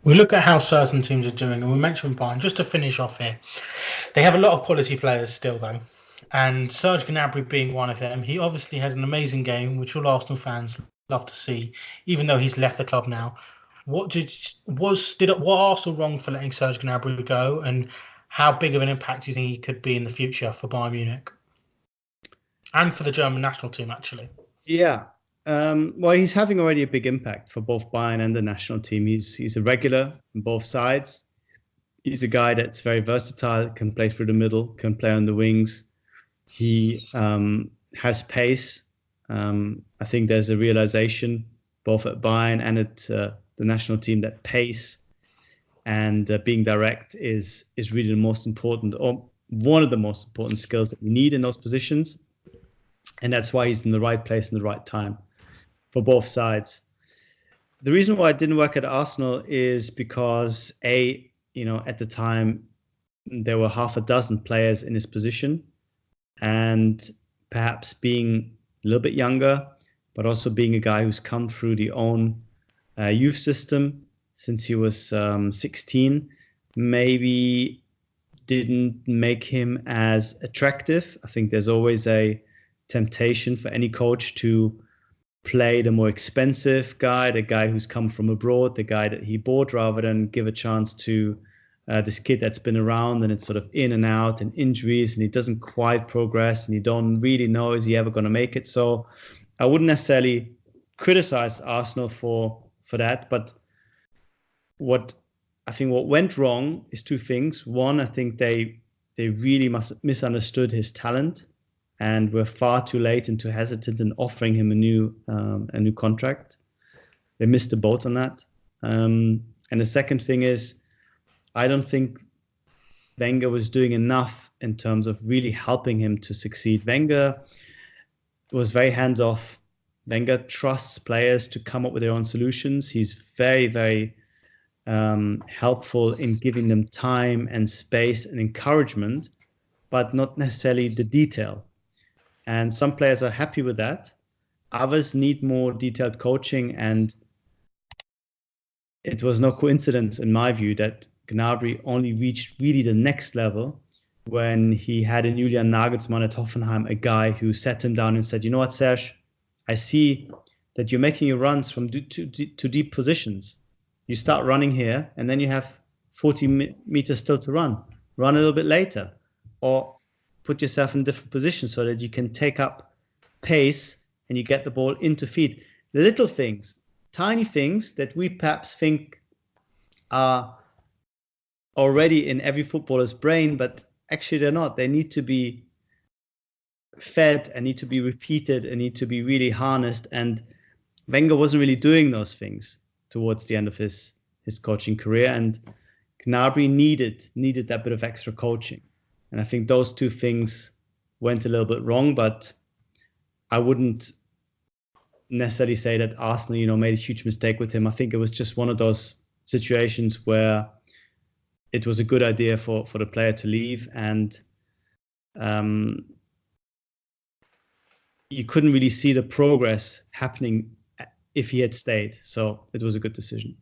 We look at how certain teams are doing, and we mentioned Bayern. Just to finish off here, they have a lot of quality players still, though, and Serge Gnabry being one of them. He obviously has an amazing game, which all Arsenal fans love to see, even though he's left the club now. What Arsenal wrong for letting Serge Gnabry go, and how big of an impact do you think he could be in the future for Bayern Munich and for the German national team, actually? Yeah. Well, he's having already a big impact for both Bayern and the national team. He's a regular on both sides. He's a guy that's very versatile, can play through the middle, can play on the wings. He has pace. I think there's a realization both at Bayern and at the national team that pace and being direct is really the most important, or one of the most important skills that we need in those positions. And that's why he's in the right place in the right time for both sides. The reason why it didn't work at Arsenal is because at the time there were half a dozen players in his position, and perhaps being a little bit younger, but also being a guy who's come through the own youth system since he was 16, maybe didn't make him as attractive. I think there's always a temptation for any coach to play the more expensive guy, the guy who's come from abroad, the guy that he bought, rather than give a chance to this kid that's been around and it's sort of in and out and injuries and he doesn't quite progress and you don't really know, is he ever going to make it? So I wouldn't necessarily criticize Arsenal for that, but what went wrong is two things. One, I think they really misunderstood his talent and were far too late and too hesitant in offering him a new contract. They missed the boat on that. And the second thing is, I don't think Wenger was doing enough in terms of really helping him to succeed. Wenger was very hands-off. Wenger trusts players to come up with their own solutions. He's very, very helpful in giving them time and space and encouragement, but not necessarily the detail. And some players are happy with that. Others need more detailed coaching. And it was no coincidence, in my view, that Gnabry only reached really the next level when he had a Julian Nagelsmann at Hoffenheim, a guy who sat him down and said, you know what, Serge, I see that you're making your runs from to deep positions. You start running here, and then you have 40 meters still to run. Run a little bit later, or put yourself in different positions so that you can take up pace and you get the ball into feet. Little things, tiny things that we perhaps think are already in every footballer's brain, but actually they're not. They need to be fed and need to be repeated and need to be really harnessed. And Wenger wasn't really doing those things towards the end of his coaching career. And Gnabry needed that bit of extra coaching. And I think those two things went a little bit wrong, but I wouldn't necessarily say that Arsenal, made a huge mistake with him. I think it was just one of those situations where it was a good idea for the player to leave, and you couldn't really see the progress happening if he had stayed. So it was a good decision.